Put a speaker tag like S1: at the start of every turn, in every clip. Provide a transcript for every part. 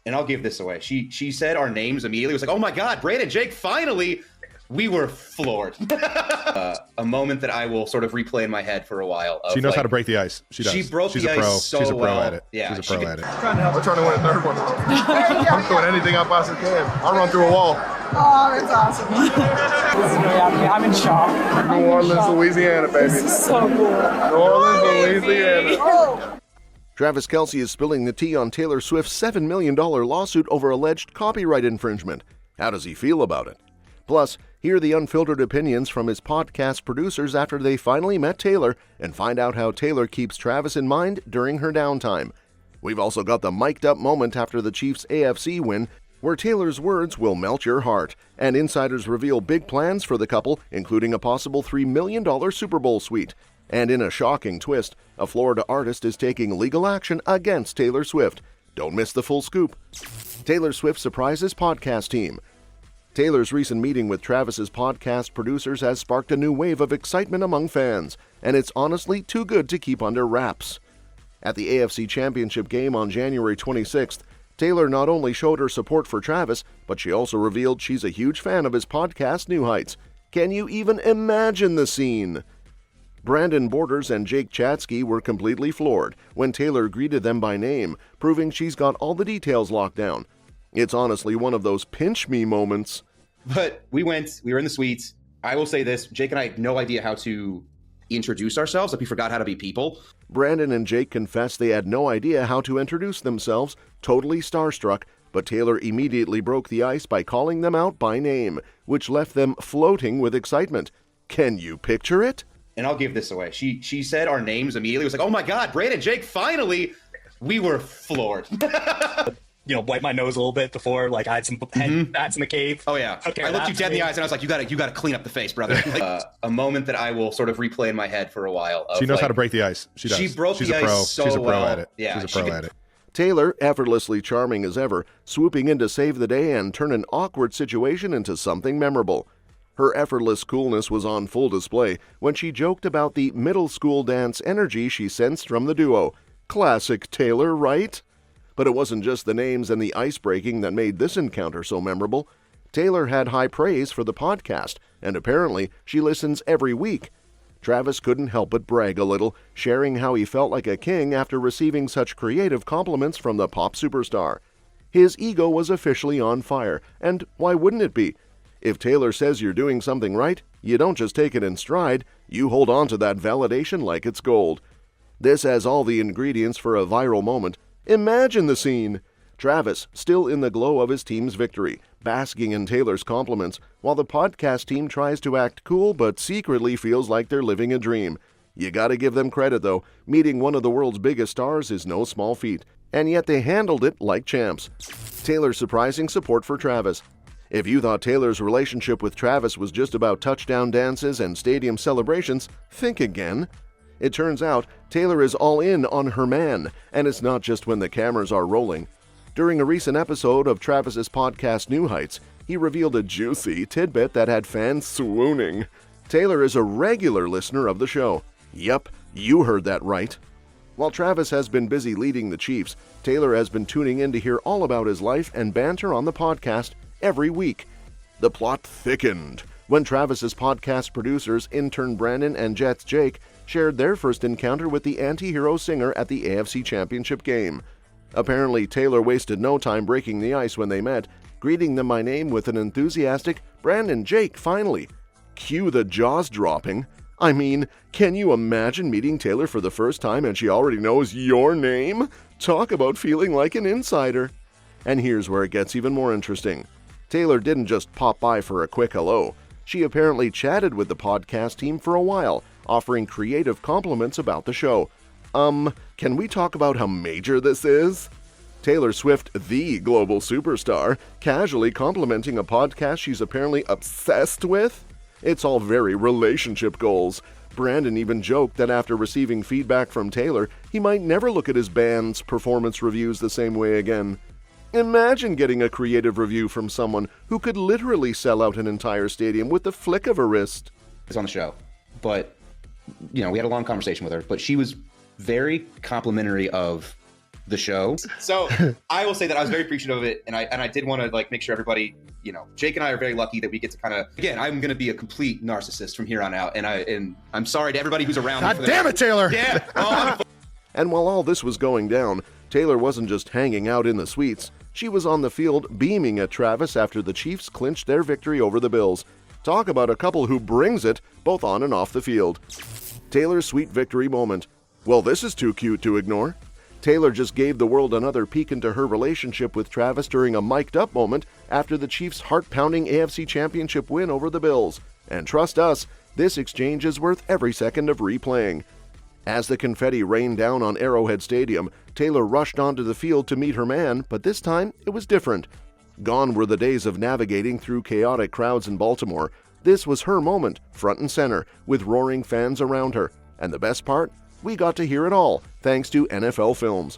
S1: And I'll give this away. She said our names immediately. It was like, oh my God, Brandon, Jake, finally. We were floored. A moment that I will sort of replay in my head for a while.
S2: She knows how to break the ice. She does.
S1: She broke
S2: She's
S1: the
S2: a pro.
S1: ice so
S2: She's a pro
S1: well.
S2: at it.
S1: Yeah,
S2: she's a pro at it.
S3: We're trying to win a third one. I'm doing anything I possibly can. I'll run through a wall.
S4: Oh, that's awesome. This is really happening. I'm in shock.
S3: New Orleans, Louisiana, baby.
S4: This is so cool.
S3: New Orleans, Louisiana.
S4: Oh.
S5: Travis Kelce is spilling the tea on Taylor Swift's $7 million lawsuit over alleged copyright infringement. How does he feel about it? Plus, hear the unfiltered opinions from his podcast producers after they finally met Taylor and find out how Taylor keeps Travis in mind during her downtime. We've also got the mic'd up moment after the Chiefs' AFC win, where Taylor's words will melt your heart, and insiders reveal big plans for the couple, including a possible $3 million Super Bowl suite. And in a shocking twist, a Florida artist is taking legal action against Taylor Swift. Don't miss the full scoop. Taylor Swift surprises podcast team. Taylor's recent meeting with Travis's podcast producers has sparked a new wave of excitement among fans, and it's honestly too good to keep under wraps. At the AFC Championship game on January 26th, Taylor not only showed her support for Travis, but she also revealed she's a huge fan of his podcast New Heights. Can you even imagine the scene? Brandon Borders and Jake Chatzky were completely floored when Taylor greeted them by name, proving she's got all the details locked down. It's honestly one of those pinch me moments.
S1: But we were in the suites. I will say this, Jake and I had no idea how to introduce ourselves. Like we forgot how to be people.
S5: Brandon and Jake confessed they had no idea how to introduce themselves, totally starstruck, but Taylor immediately broke the ice by calling them out by name, which left them floating with excitement. Can you picture it?
S1: And I'll give this away. She said our names immediately. It was like, oh my God, Brandon, Jake, finally. We were floored.
S6: Wipe my nose a little bit before, like I had some bats in the cave.
S1: Oh yeah.
S6: Okay,
S1: I looked you dead in the eyes and I was like, you gotta clean up the face, brother. A moment that I will sort of replay in my head for a while.
S2: She knows how to break the ice. She does.
S1: She broke
S2: She's
S1: the
S2: a pro.
S1: ice so
S2: She's a pro
S1: well.
S2: at it.
S1: Yeah,
S2: she's a pro at it.
S5: Taylor, effortlessly charming as ever, swooping in to save the day and turn an awkward situation into something memorable. Her effortless coolness was on full display when she joked about the middle school dance energy she sensed from the duo. Classic Taylor, right? But it wasn't just the names and the ice-breaking that made this encounter so memorable. Taylor had high praise for the podcast, and apparently she listens every week. Travis couldn't help but brag a little, sharing how he felt like a king after receiving such creative compliments from the pop superstar. His ego was officially on fire, and why wouldn't it be? If Taylor says you're doing something right, you don't just take it in stride, you hold on to that validation like it's gold. This has all the ingredients for a viral moment. Imagine the scene! Travis, still in the glow of his team's victory, basking in Taylor's compliments, while the podcast team tries to act cool but secretly feels like they're living a dream. You gotta give them credit though, meeting one of the world's biggest stars is no small feat, and yet they handled it like champs. Taylor's surprising support for Travis. If you thought Taylor's relationship with Travis was just about touchdown dances and stadium celebrations, think again. It turns out Taylor is all in on her man, and it's not just when the cameras are rolling. During a recent episode of Travis's podcast New Heights, he revealed a juicy tidbit that had fans swooning. Taylor is a regular listener of the show. Yep, you heard that right. While Travis has been busy leading the Chiefs, Taylor has been tuning in to hear all about his life and banter on the podcast every week. The plot thickened when Travis's podcast producers, Intern Brandon and Jake, shared their first encounter with the anti-hero singer at the AFC Championship game. Apparently, Taylor wasted no time breaking the ice when they met, greeting them by name with an enthusiastic, "Brandon, Jake, finally." Cue the jaws dropping. I mean, can you imagine meeting Taylor for the first time and she already knows your name? Talk about feeling like an insider. And here's where it gets even more interesting. Taylor didn't just pop by for a quick hello. She apparently chatted with the podcast team for a while, offering creative compliments about the show. Can we talk about how major this is? Taylor Swift, the global superstar, casually complimenting a podcast she's apparently obsessed with? It's all very relationship goals. Brandon even joked that after receiving feedback from Taylor, he might never look at his band's performance reviews the same way again. Imagine getting a creative review from someone who could literally sell out an entire stadium with the flick of a wrist.
S1: It's on the show, but we had a long conversation with her, but she was very complimentary of the show. So I will say that I was very appreciative of it, and I did want to like make sure everybody, you know, Jake and I are very lucky that we get to kind of, again, I'm going to be a complete narcissist from here on out, and I'm sorry to everybody who's around me.
S2: God damn it, Taylor!
S1: Yeah. Oh,
S5: And while all this was going down, Taylor wasn't just hanging out in the suites. She was on the field beaming at Travis after the Chiefs clinched their victory over the Bills. Talk about a couple who brings it, both on and off the field. Taylor's sweet victory moment. Well, this is too cute to ignore. Taylor just gave the world another peek into her relationship with Travis during a mic'd-up moment after the Chiefs' heart-pounding AFC Championship win over the Bills. And trust us, this exchange is worth every second of replaying. As the confetti rained down on Arrowhead Stadium, Taylor rushed onto the field to meet her man, but this time it was different. Gone were the days of navigating through chaotic crowds in Baltimore. This was her moment, front and center, with roaring fans around her. And the best part? We got to hear it all, thanks to NFL Films.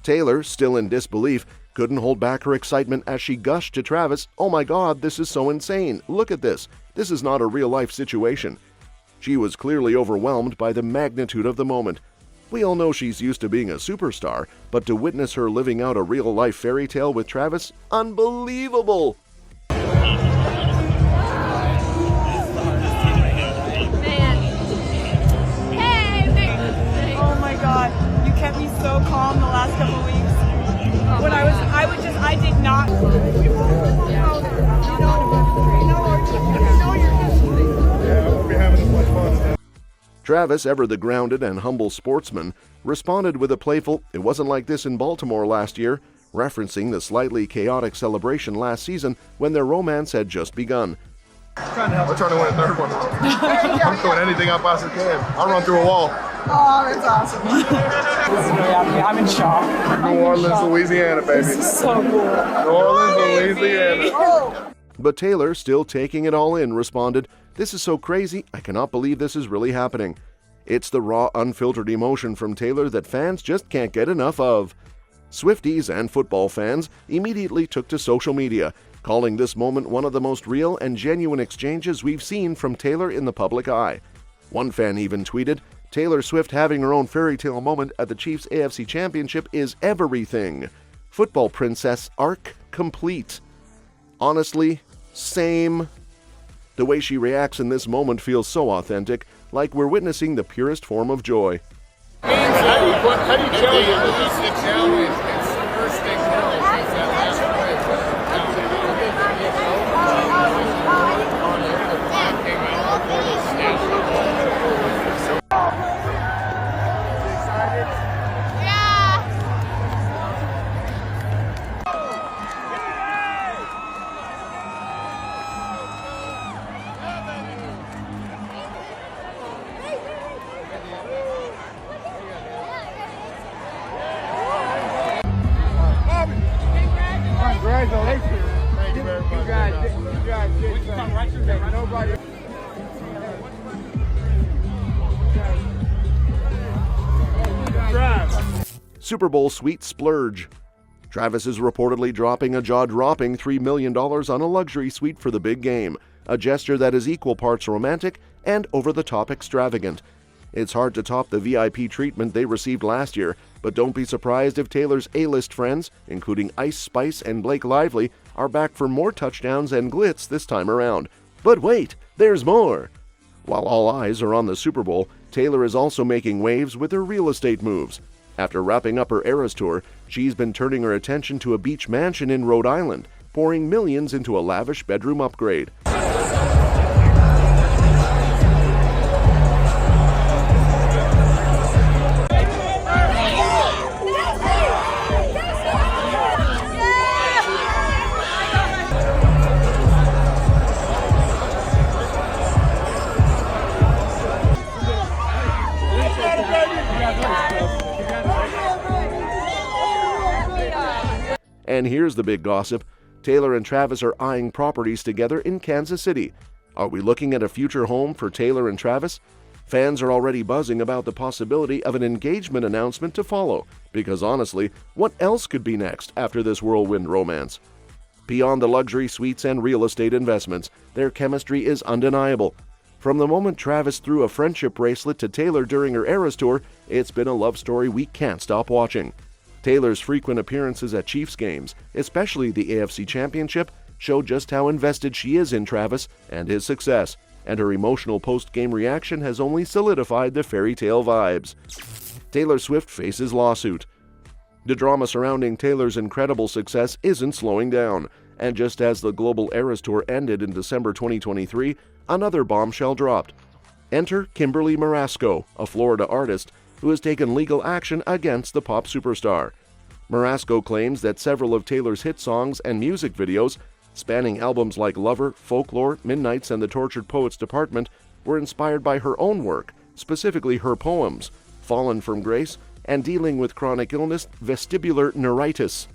S5: Taylor, still in disbelief, couldn't hold back her excitement as she gushed to Travis, "Oh my God, this is so insane. Look at this. This is not a real-life situation." She was clearly overwhelmed by the magnitude of the moment. We all know she's used to being a superstar, but to witness her living out a real-life fairy tale with Travis, unbelievable!
S4: You kept me so calm the last couple of weeks. When I did not.
S5: Travis, ever the grounded and humble sportsman, responded with a playful, "It wasn't like this in Baltimore last year," referencing the slightly chaotic celebration last season when their romance had just begun.
S3: We're trying to win a third one. I'm doing anything I possibly can. I'll run through a wall.
S4: Oh, that's awesome. This is really happening. I'm in shock.
S3: New Orleans, Louisiana, baby.
S4: This is so cool.
S3: New Orleans, Louisiana.
S4: Oh.
S5: But Taylor, still taking it all in, responded, "This is so crazy, I cannot believe this is really happening." It's the raw, unfiltered emotion from Taylor that fans just can't get enough of. Swifties and football fans immediately took to social media, calling this moment one of the most real and genuine exchanges we've seen from Taylor in the public eye. One fan even tweeted, "Taylor Swift having her own fairy tale moment at the Chiefs' AFC Championship is everything. Football princess arc complete." Honestly, same. The way she reacts in this moment feels so authentic, like we're witnessing the purest form of joy.
S3: How do you challenge? It's the first thing Congratulations. Thank you very much.
S5: Super Bowl sweet splurge. Travis is reportedly dropping a jaw-dropping $3 million on a luxury suite for the big game, a gesture that is equal parts romantic and over-the-top extravagant. It's hard to top the VIP treatment they received last year, but don't be surprised if Taylor's A-list friends, including Ice Spice and Blake Lively, are back for more touchdowns and glitz this time around. But wait, there's more! While all eyes are on the Super Bowl, Taylor is also making waves with her real estate moves. After wrapping up her Eras tour, she's been turning her attention to a beach mansion in Rhode Island, pouring millions into a lavish bedroom upgrade. And here's the big gossip. Taylor and Travis are eyeing properties together in Kansas City. Are we looking at a future home for Taylor and Travis? Fans are already buzzing about the possibility of an engagement announcement to follow, because honestly, what else could be next after this whirlwind romance? Beyond the luxury suites and real estate investments, their chemistry is undeniable. From the moment Travis threw a friendship bracelet to Taylor during her Eras tour, it's been a love story we can't stop watching. Taylor's frequent appearances at Chiefs games, especially the AFC Championship, show just how invested she is in Travis and his success, and her emotional post-game reaction has only solidified the fairy tale vibes. Taylor Swift faces lawsuit. The drama surrounding Taylor's incredible success isn't slowing down, and just as the Global Eras Tour ended in December 2023, another bombshell dropped. Enter Kimberly Marasco, a Florida artist who has taken legal action against the pop superstar. Marasco claims that several of Taylor's hit songs and music videos, spanning albums like Lover, Folklore, Midnights, and the Tortured Poets Department, were inspired by her own work, specifically her poems, Fallen from Grace, and dealing with chronic illness, vestibular neuritis.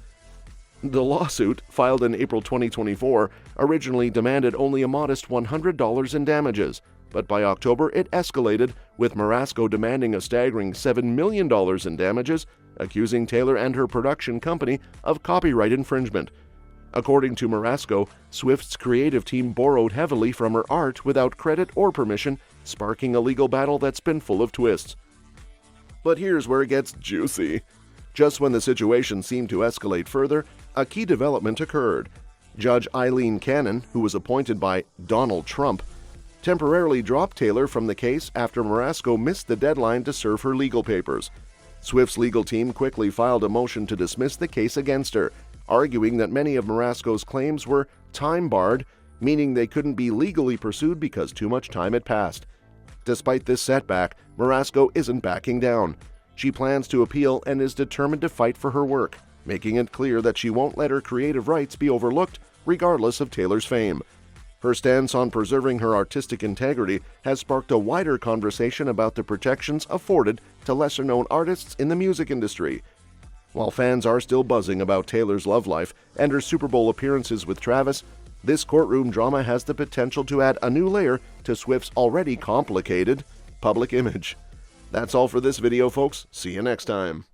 S5: The lawsuit, filed in April 2024, originally demanded only a modest $100 in damages, but by October it escalated, with Marasco demanding a staggering $7 million in damages, accusing Taylor and her production company of copyright infringement. According to Marasco, Swift's creative team borrowed heavily from her art without credit or permission, sparking a legal battle that's been full of twists. But here's where it gets juicy. Just when the situation seemed to escalate further, a key development occurred. Judge Eileen Cannon, who was appointed by Donald Trump, temporarily dropped Taylor from the case after Marasco missed the deadline to serve her legal papers. Swift's legal team quickly filed a motion to dismiss the case against her, arguing that many of Marasco's claims were time-barred, meaning they couldn't be legally pursued because too much time had passed. Despite this setback, Marasco isn't backing down. She plans to appeal and is determined to fight for her work, making it clear that she won't let her creative rights be overlooked, regardless of Taylor's fame. Her stance on preserving her artistic integrity has sparked a wider conversation about the protections afforded to lesser-known artists in the music industry. While fans are still buzzing about Taylor's love life and her Super Bowl appearances with Travis, this courtroom drama has the potential to add a new layer to Swift's already complicated public image. That's all for this video, folks. See you next time.